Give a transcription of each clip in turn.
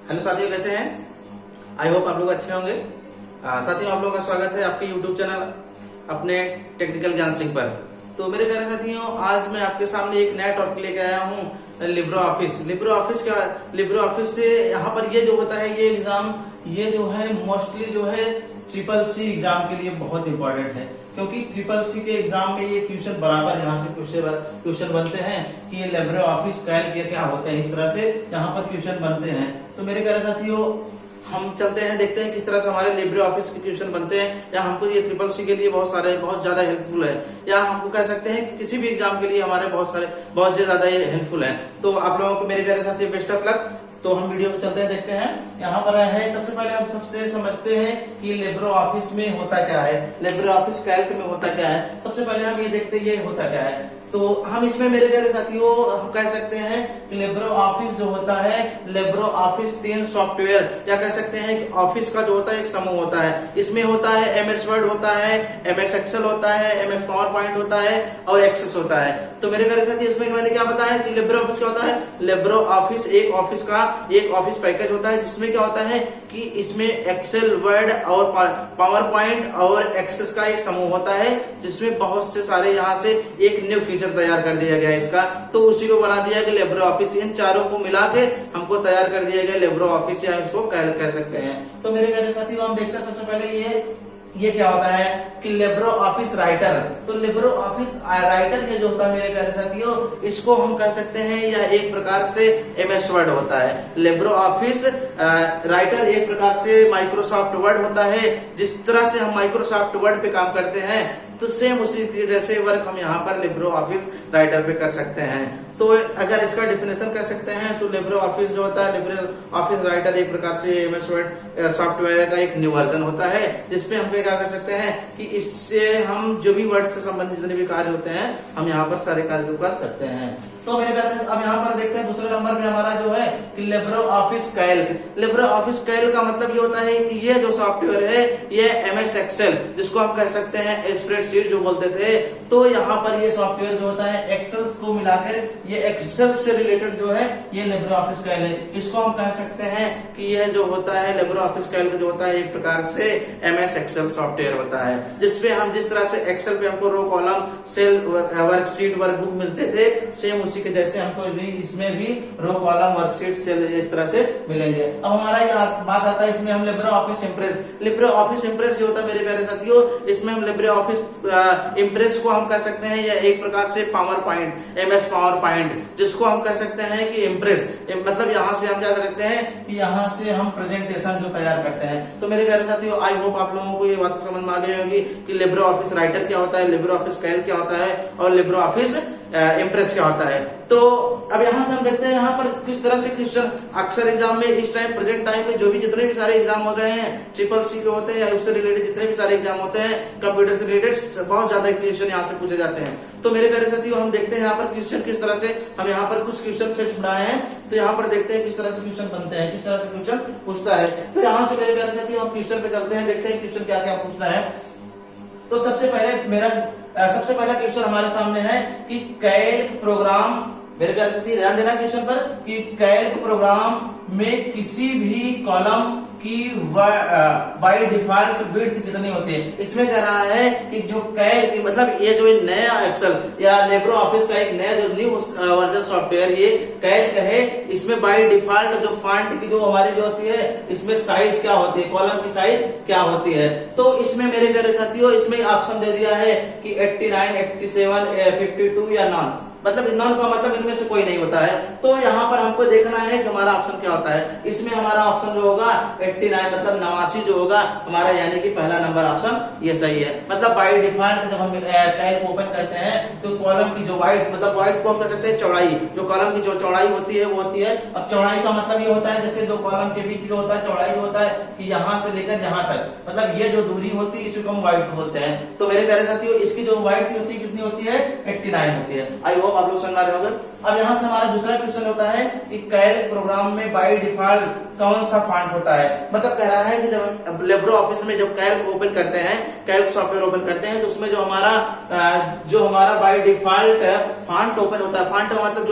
Hello साथियों, कैसे हैं? आई होप आप लोग अच्छे होंगे। साथियों, आप लोगों का स्वागत है आपके यूट्यूब चैनल अपने टेक्निकल ज्ञान सिंह पर। तो मेरे प्यारे साथियों, आज मैं आपके सामने एक नया टॉपिक लेके आया हूँ, लिब्रो ऑफिस। लिब्रो ऑफिस से यहाँ पर ये जो होता है, ये एग्जाम ये जो है मोस्टली जो है ट्रिपल सी एग्जाम के लिए बहुत इंपॉर्टेंट है, क्योंकि ट्रिपल सी के एग्जाम में ये क्वेश्चन बराबर यहाँ से क्वेश्चन बनते हैं कि ये लिब्रो ऑफिस कैल क्या होते हैं। इस तरह से यहाँ पर क्वेश्चन बनते हैं। तो मेरे प्यारे साथियों, हम चलते हैं, देखते हैं किस तरह से हमारे लिब्रे ऑफिस के क्वेश्चन बनते हैं, या हमको ये ट्रिपल सी के लिए बहुत ज्यादा हेल्पफुल है, या हमको कह सकते हैं कि किसी भी एग्जाम के लिए हमारे बहुत से ज्यादा ये हेल्पफुल है। तो आप लोगों को मेरे प्यारे साथियों बेस्ट ऑफ लक। तो हम वीडियो को चलते हैं, देखते हैं। यहाँ पर है, सबसे पहले हम सबसे समझते हैं कि लिब्रो ऑफिस में होता क्या है, लिब्रो ऑफिस कैल्क में होता क्या है। सबसे पहले हम ये देखते हैं ये होता क्या है। तो हम इसमें मेरे प्यारे साथियों हम कह सकते हैं कि लिब्रो ऑफिस जो होता है, लिब्रो ऑफिस 3 सॉफ्टवेयर, या कह सकते हैं कि ऑफिस का जो होता है एक समूह होता है। इसमें होता है एमएस वर्ड होता है, एमएस एक्सेल होता है, एमएस पावर पॉइंट होता है और एक्सेस होता है। तो मेरे प्यारे साथियों, इसमें मैंने क्या बताया कि लिब्रो ऑफिस क्या होता है। लिब्रो ऑफिस एक ऑफिस पैकेज होता है, जिसमें क्या होता है कि इसमें एक्सेल, वर्ड और पावर पॉइंट और एक्सेस का एक समूह होता है, जिसमें बहुत से सारे यहाँ से एक न्यू फीचर तैयार कर दिया गया है इसका। तो उसी को बना दिया गया लिब्रो ऑफिस। इन चारों को मिला के हमको तैयार कर दिया गया लिब्रो ऑफिस, या इसको कह सकते हैं। तो मेरे प्यारे साथियों, हम देखते हैं सबसे पहले ये क्या होता है कि लिब्रो ऑफिस राइटर। तो लिब्रो ऑफिस राइटर ये जो होता है मेरे प्यारे साथियों, इसको हम कह सकते हैं या एक प्रकार से एमएस वर्ड होता है। लिब्रो ऑफिस राइटर एक प्रकार से माइक्रोसॉफ्ट वर्ड होता है। जिस तरह से हम माइक्रोसॉफ्ट वर्ड पे काम करते हैं, तो सेम उसी के जैसे वर्क हम यहाँ पर लिब्रो ऑफिस राइटर पे कर सकते हैं। तो अगर इसका डिफिनेशन कर सकते हैं, तो लिब्रो ऑफिस जो होता है, लिब्रो ऑफिस राइटर एक प्रकार से एमएस वर्ड सॉफ्टवेयर का एक न्यू वर्जन होता है, जिसपे हम क्या कर सकते हैं कि इससे हम जो भी वर्ड से संबंधित जितने भी कार्य होते हैं, हम यहाँ पर सारे कार्य को कर सकते हैं। तो मेरे प्यारे, अब यहाँ पर देखते हैं दूसरे नंबर पे हमारा जो है कि Libre office Calc. Libre office Calc का मतलब ये होता है कि ये जो सॉफ्टवेयर है, ये एमएस एक्सेल, जिसको हम कह सकते हैं स्प्रेडशीट जो बोलते थे। तो यहाँ पर ये सॉफ्टवेयर जो होता है एक्सेल को मिलाकर, ये एक्सेल से रिलेटेड जो है ये लिब्रो ऑफिस कैल्क है। इसको हम कह सकते हैं कि यह जो होता है लिब्रो ऑफिस कैल्क जो होता है एक प्रकार से एमएस एक्सेल सॉफ्टवेयर होता है, जिसपे हम जिस तरह से एक्सेल पे हमको row column, cell, worksheet, workbook मिलते थे, सेम उसी के जैसे हमको भी इसमें भी रो कॉलम, वर्कशीट, सेल इस तरह से मिलेंगे। अब हमारा ये बात आता है, इसमें हम Libre office impress. Libre office impress जो होता है मेरे प्यारे साथियों, इसमें हम लिब्रो ऑफिस इम्प्रेस को हम कह सकते हैं या एक प्रकार से power point, MS power point, जिसको हम कह सकते हैं कि इम्प्रेस, मतलब यहाँ से हम क्या करते हैं कि यहाँ से हम प्रेजेंटेशन जो तैयार करते हैं। तो मेरे प्यारे साथियों, आई होप आप लोगों को ये बात समझ में आ गई होगी कि लिब्रो ऑफिस राइटर क्या होता है, लिब्रो ऑफिस कैल्क क्या होता है और लिब्रो ऑफिस इम्प्रेस क्या होता है। तो अब यहाँ से हम देखते हैं यहाँ पर किस तरह से क्वेश्चन अक्सर एग्जाम में इस टाइम प्रेजेंट टाइम में जो भी जितने भी सारे एग्जाम हो रहे हैं, ट्रिपल सी के होते हैं या उससे रिलेटेड जितने भी सारे एग्जाम होते हैं, कंप्यूटर से रिलेटेड बहुत ज्यादा क्वेश्चन यहाँ से पूछे जाते हैं। तो मेरे प्यारे साथियों, हम देखते हैं यहाँ पर क्वेश्चन किस तरह से, हम यहाँ पर कुछ क्वेश्चन सेट्स बनाए हैं। तो यहाँ पर देखते हैं किस तरह से क्वेश्चन बनते हैं, किस तरह से क्वेश्चन पूछता है। तो यहाँ से मेरे प्यारे साथियों हम क्वेश्चन पे चलते हैं, देखते हैं क्वेश्चन क्या क्या पूछता है। तो सबसे पहला क्वेश्चन हमारे सामने है कि कैल्क प्रोग्राम, मेरे प्यारे साथी ध्यान देना क्वेश्चन पर, कि कैल्क प्रोग्राम में किसी भी कॉलम की बाय डिफॉल्ट विड्थ कितनी होती है। इसमें कह रहा है कि जो कैल्क मतलब ये जो नया एक्सेल या लिब्रो ऑफिस का एक नया जो न्यू वर्जन सॉफ्टवेयर ये कैल्क है, इसमें बाय डिफॉल्ट जो फॉन्ट की जो हमारी जो होती है, इसमें साइज क्या होती है, कॉलम की साइज क्या होती है। तो इसमें मेरे प्यारे साथियों, इसमें ऑप्शन दे दिया है कि 89, 87, 52 या नॉन, मतलब नॉन का मतलब इनमें से कोई नहीं होता है। तो यहाँ पर हमको देखना है कि हमारा ऑप्शन क्या होता है। इसमें हमारा ऑप्शन जो होगा 89 मतलब 89 जो होगा हमारा, यानी कि पहला नंबर ऑप्शन ये सही है। मतलब बाय डिफॉल्ट जब हम कैल्क ओपन करते हैं, तो कॉलम की जो वाइड, मतलब वाइड को हम कह सकते हैं चौड़ाई, जो कॉलम की जो चौड़ाई होती है वो होती है। अब चौड़ाई का मतलब ये होता है जैसे दो कॉलम के बीच जो होता है चौड़ाई जो होता है कि यहाँ से लेकर यहाँ तक, मतलब ये जो दूरी होती है इसको हम वाइड बोलते हैं। तो मेरे प्यारे साथियों, इसकी जो वाइड होती है कितनी होती है, 89 होती है। आई होप आप लोग समझ रहे होंगे। अब यहाँ से हमारा दूसरा क्वेश्चन होता है कि कैल्क प्रोग्राम में बाय डिफॉल्ट कौन सा फॉन्ट होता है। मतलब कह रहा है कि जब लिब्रो ऑफिस में जब कैल्क ओपन करते हैं, कैल्क सॉफ्टवेयर ओपन करते हैं, तो उसमें जो हमारा बाय डिफॉल्ट फॉन्ट ओपन होता है, फॉन्ट मतलब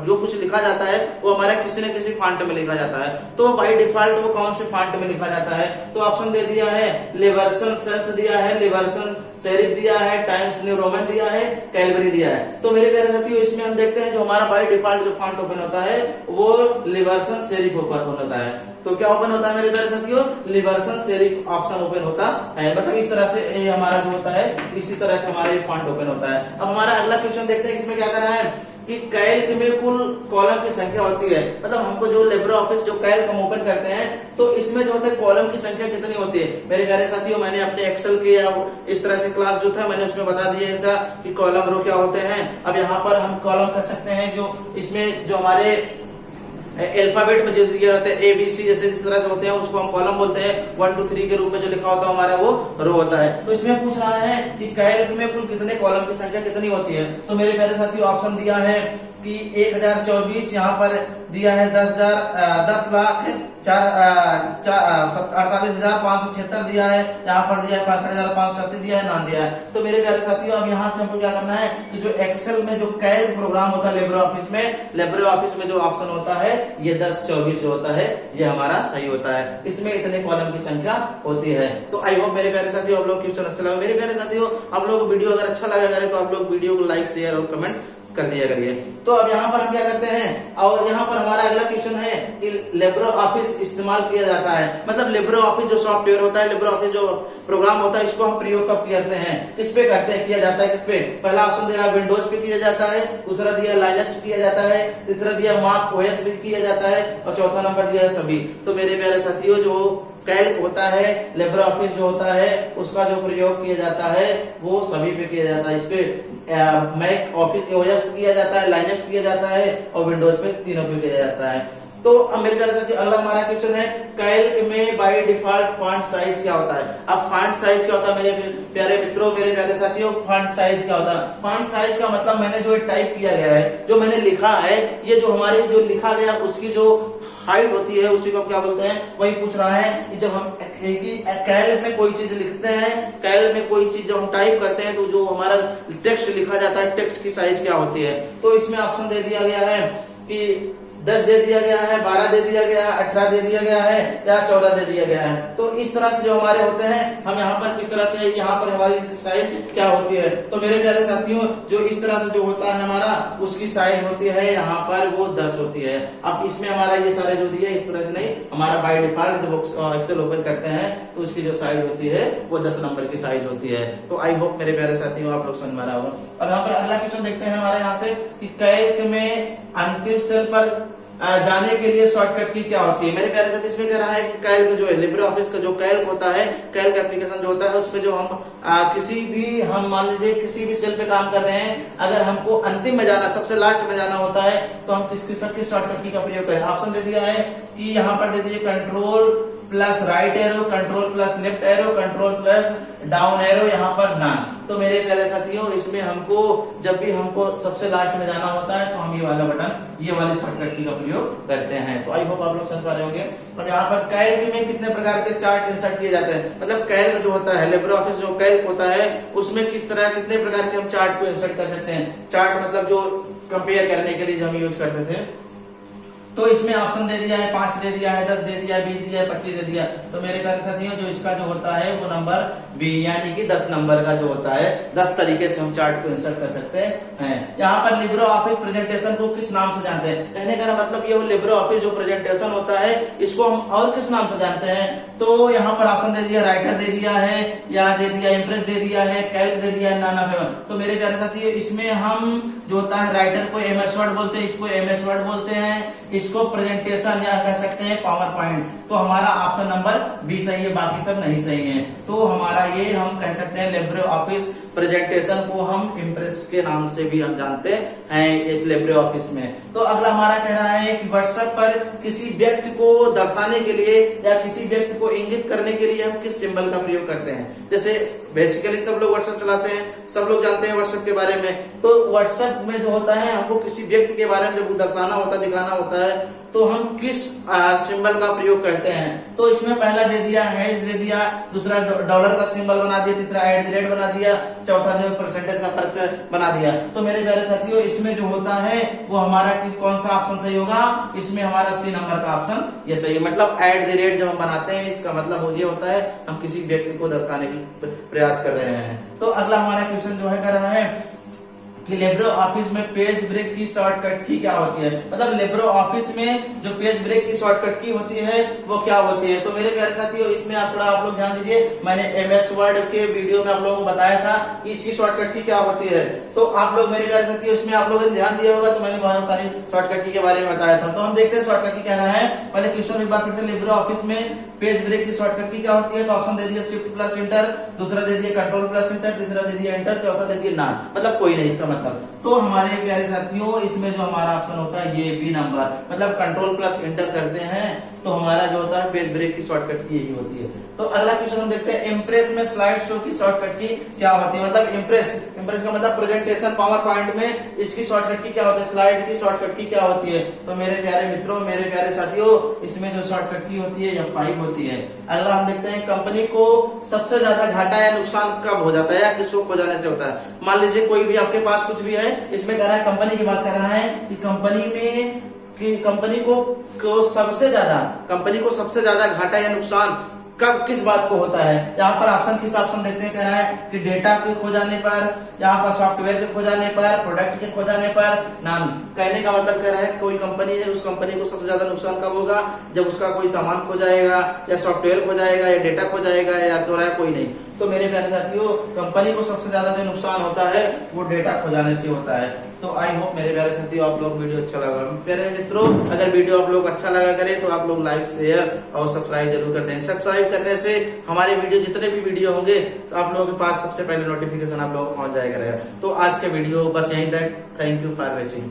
जो कुछ लिखा जाता है वो हमारा किसी न किसी फॉन्ट में लिखा जाता है। तो बाय डिफॉल्ट वो कौन से फॉन्ट में लिखा जाता है? तो ऑप्शन दे दिया है, लिबर्सन सेंस दिया है, लिबर्सन सेरिफ दिया है, टाइम्स न्यू रोमन दिया है, कैलवरी दिया है। तो मेरे प्यारे साथियों, इसमें हम देखते हैं जो हमारा बाय डिफॉल्ट जो फॉन्ट ओपन होता है वो लिबर्सन सेरिफ ओपन होता है। तो क्या ओपन होता है मेरे प्यारे साथियों? लिबर्सन सेरिफ ऑप्शन ओपन होता है। मतलब इस तरह से ये हमारा जो होता है, इसी तरह का हमारा ये फॉन्ट ओपन होता है। अब हमारा अगला क्वेश्चन देखते हैं, इसमें क्या कर रहा है कि कैल्क में कुल कॉलम की संख्या होती है। मतलब हमको जो लिब्रो ऑफिस जो कैल्क हम ओपन करते हैं तो इसमें जो होता है कॉलम की संख्या कितनी होती है। मेरे प्यारे साथियों, मैंने अपने एक्सेल के या इस तरह से क्लास जो था मैंने उसमें बता दिया था कि कॉलम रो क्या होते हैं। अब यहाँ पर हम कॉलम कर सकते हैं जो इसमें जो हमारे अल्फाबेट में जो दिया रहता है ABC जैसे इस तरह से होते हैं उसको हम कॉलम बोलते हैं। 1 2 3 के रूप में जो लिखा होता है हमारा वो रो होता है। तो इसमें पूछ रहा है कि कैल्क में कुल कितने कॉलम की संख्या कितनी होती है। तो मेरे प्यारे साथियों, ऑप्शन दिया है कि 1024, यहाँ पर दिया है 10,48,576 दिया है, यहाँ पर दिया है 65,537 दिया है, नाम दिया है। तो मेरे प्यारे साथियों, अब यहाँ से हमको क्या करना है कि जो एक्सेल में जो कैल्क प्रोग्राम होता है लिब्रो ऑफिस में जो ऑप्शन होता है ये 1024 जो होता है ये हमारा सही होता है। इसमें इतने कॉलम की संख्या होती है। तो आई होप मेरे प्यारे साथियों आप लोग क्वेश्चन अच्छा लगा। मेरे प्यारे साथियों, आप लोग वीडियो अगर अच्छा लगा करे तो आप लोग वीडियो को लाइक शेयर और कमेंट कर दिया करिए। तो अब यहाँ पर हम क्या करते हैं, और यहाँ पर हमारा अगला क्वेश्चन है कि लिब्रो ऑफिस इस्तेमाल किया जाता है। मतलब लिब्रो ऑफिस जो सॉफ्टवेयर होता है, लिब्रो ऑफिस जो प्रोग्राम होता है, इसको हम प्रयोग कब करते हैं, किस पे करते हैं, किया जाता है किस पे? पहला ऑप्शन दे रहा है विंडोज पे किया जाता है, दूसरा दिया लाइनक्स पे किया जाता है, तीसरा दिया मैक ओएस पे किया जाता है और चौथा नंबर दिया है सभी। तो मेरे प्यारे साथियों, जो कैल्क होता है, लिब्रो ऑफिस जो होता है उसका जो प्रयोग किया जाता है वो सभी पे किया जाता है। इस पे मैक ऑफिस ओएस पे किया जाता है, लाइनक्स पे किया जाता है और विंडोज पे, तीनों पे किया जाता है। तो मेरे प्यारे साथियों, अगला हमारा क्वेश्चन है कैल्क में बाय डिफॉल्ट फॉन्ट साइज क्या होता है। अब फॉन्ट साइज क्या होता है मेरे प्यारे मित्रों, मेरे प्यारे साथियों, फॉन्ट साइज क्या होता है? फॉन्ट साइज का मतलब मैंने जो टाइप किया गया है, जो मैंने लिखा है, ये जो हमारे जो लिखा गया उसकी जो हाइट होती है उसी को क्या बोलते हैं, वही पूछ रहा है कि जब हम कैल्क में कोई चीज लिखते हैं, कैल्क में कोई चीज जब हम टाइप करते हैं तो जो हमारा टेक्स्ट लिखा जाता है, टेक्स्ट की साइज क्या होती है। तो इसमें ऑप्शन दे दिया गया है कि 10 दे दिया गया है, 12 दे दिया गया है, 18 दे दिया गया है या 14 दे दिया गया है। तो इस तरह से जो हमारे होते हैं, हम यहाँ पर किस तरह से, यहाँ पर हमारी साइज क्या होती है। तो मेरे प्यारे साथियों, जो इस तरह से जो होता है हमारा, उसकी साइज होती है यहाँ पर वो 10 होती है। अब इसमें हमारा ये सारे जो दिए इस तरह से नहीं, हमारा बाय डिफॉल्ट जब एक्सेल ओपन करते हैं तो उसकी जो साइज होती है वो 10 नंबर की साइज होती है। तो आई होप मेरे प्यारे साथियों आप लोग समझ में आ रहा होगा। अब यहाँ पर अगला क्वेश्चन देखते हैं हमारे यहाँ से कि कैल्क में अंतिम सेल पर जाने के लिए शॉर्टकट की क्या होती है। मेरे प्यारे साथी, इसमें कह रहा है कि कैल्क जो है, लिब्रो ऑफिस का जो कैल्क होता है, कैल्क एप्लीकेशन जो होता है उसमें जो हम किसी भी, हम मान लीजिए किसी भी सेल पे काम कर रहे हैं, अगर हमको अंतिम में जाना, सबसे लास्ट में जाना होता है तो हम किस शॉर्टकट की का प्रयोग करें। ऑप्शन दे दिया है कि यहाँ पर दे दीजिए control plus right arrow, control plus left arrow, control plus down arrow, यहाँ पर नॉन। तो मेरे प्यारे साथियों, इसमें हमको जब भी हमको सबसे लास्ट में जाना होता है तो हम ये वाला बटन, ये वाली शॉर्टकट की का प्रयोग करते हैं। तो आई होप आप लोग समझ पा रहे होंगे। और यहाँ पर कैल्क में कितने प्रकार के चार्ट इंसर्ट किए जाते हैं। मतलब कैल्क जो होता है, लिब्रो ऑफिस जो कैल्क होता है उसमें किस तरह कितने प्रकार के हम चार्ट को इंसर्ट कर सकते हैं। चार्ट मतलब जो कंपेयर करने के लिए जो हम यूज करते थे। तो इसमें ऑप्शन दे दिया है 5 दे दिया है, 10 दे दिया है, 20 दिया है, 25 दे दिया। तो मेरे प्यारे साथियों, जो इसका जो होता है वो नंबर बी, यानी कि 10 नंबर का जो होता है, 10 तरीके से हम चार्ट को इंसर्ट कर सकते हैं। यहाँ पर लिब्रो ऑफिस प्रेजेंटेशन को किस नाम से जानते हैं? कहने का मतलब ये लिब्रो ऑफिस जो प्रेजेंटेशन होता है इसको हम और किस नाम से जानते हैं? तो यहाँ पर ऑप्शन दे दिया, राइटर दे दिया है, या दे दिया इम्प्रेस दे दिया है, कैल्क दे दिया है, नाना फेमस। तो मेरे प्यारे साथियों, इसमें हम जो होता है राइटर को MS वर्ड बोलते हैं, इसको MS वर्ड बोलते हैं, इसको प्रेजेंटेशन या कह सकते हैं पावर पॉइंट, तो हमारा ऑप्शन नंबर बी सही है, बाकी सब नहीं सही है। तो हमारा ये हम कह सकते हैं लिब्रे ऑफिस प्रेजेंटेशन को हम इम्प्रेस के नाम से भी हम जानते हैं इस लिब्रे ऑफिस में। तो अगला हमारा कह रहा है कि व्हाट्सएप पर किसी व्यक्ति को दर्शाने के लिए या किसी व्यक्ति को इंगित करने के लिए हम किस सिंबल का प्रयोग करते हैं। जैसे बेसिकली सब लोग व्हाट्सएप चलाते हैं, सब लोग जानते हैं व्हाट्सएप के बारे में। तो व्हाट्सएप में जो होता है हमको किसी व्यक्ति के बारे में जब दर्शाना होता है, दिखाना होता है, तो हम किस सिंबल का प्रयोग करते हैं। तो इसमें पहला दे दिया हैश दे दिया, दूसरा डॉलर का सिंबल बना दिया, तीसरा @ बना दिया, चौथा जो परसेंटेज का फर्क बना दिया। तो मेरे प्यारे साथियों इसमें जो होता है वो हमारा कौन सा ऑप्शन सही होगा, इसमें हमारा सी नंबर का ऑप्शन ये सही है। मतलब @ जब हम बनाते हैं इसका मतलब ये होता है हम किसी व्यक्ति को दर्शाने की प्रयास कर रहे हैं। तो अगला हमारा क्वेश्चन जो है कर रहा है कि लिब्रे ऑफिस में पेज ब्रेक की शॉर्टकट की क्या होती है। मतलब लिब्रे ऑफिस में जो पेज ब्रेक की शॉर्टकट की होती है वो क्या होती है। तो मेरे प्यारे साथियों इसमें आप लोग ध्यान दीजिए, मैंने MS वर्ड के वीडियो में आप लोगों को बताया था कि इसकी शॉर्टकट की क्या होती है। तो आप लोग मेरे प्यारे साथियों इसमें आप लोगों ने ध्यान दिया होगा, तो मैंने बहुत सारी शॉर्टकट की के बारे में बताया था। तो हम देखते हैं शॉर्टकट की क्या रहा है। पहले क्वेश्चन एक बार फिर से, लिब्रे ऑफिस में पेज ब्रेक की शॉर्टकट की क्या होती है। तो ऑप्शन दे दिया Shift+Enter, दूसरा दे दिया Ctrl+Enter, तीसरा दे दिया Enter, चौथा दे दिया नॉन, मतलब कोई नहीं इसका मतलब। तो हमारे प्यारे साथियों इसमें जो हमारा ऑप्शन होता है ये बी नंबर, मतलब Ctrl+Enter करते हैं तो हमारा जो होता है पेज ब्रेक की शॉर्टकट की यही होती है। तो अगला क्वेश्चन हम देखते हैं, इम्प्रेस में स्लाइड शो की शॉर्टकट की क्या होती है। मतलब इम्प्रेस का मतलब प्रेजेंटेशन पावर पॉइंट में इसकी शॉर्टकट की क्या होती है, स्लाइड की शॉर्टकट की क्या होती है। तो मेरे प्यारे मित्रों, मेरे प्यारे साथियों इसमें जो शॉर्टकट की होती है F5 होती है। अगला हम देखते हैं, कंपनी को सबसे ज्यादा घाटा या नुकसान कब हो जाता है या किसको खो जाने से होता है। मान लीजिए कोई भी आपके पास कुछ भी है, इसमें कह रहा है कंपनी की बात कर रहा है कि कंपनी को सबसे ज्यादा घाटा या नुकसान कब किस बात को होता है। यहाँ पर ऑप्शन देखते हैं, कह रहा है कि डेटा के खो जाने पर, यहाँ पर सॉफ्टवेयर के खो जाने पर, प्रोडक्ट के खो जाने पर, नाम कहने का मतलब कह रहा है कोई कंपनी है, उस कंपनी को सबसे ज्यादा नुकसान कब होगा, जब उसका कोई सामान खो जाएगा या सॉफ्टवेयर खो जाएगा या डेटा खो जाएगा या तो रहा कोई नहीं। तो मेरे प्यारे साथियों कंपनी को सबसे ज्यादा जो नुकसान होता है वो डेटा खो जाने से होता है। तो आई होप मेरे प्यारे साथियों आप लोग वीडियो अच्छा लगा। प्यारे मित्रों अगर वीडियो आप लोग अच्छा लगा करे तो आप लोग लाइक शेयर और सब्सक्राइब जरूर कर दें। सब्सक्राइब करने से हमारे वीडियो जितने भी वीडियो होंगे तो आप लोगों के पास सबसे पहले नोटिफिकेशन आप लोगों को पहुंच जाएगा रहेगा। तो आज के वीडियो बस यहीं तक। Thank you for watching.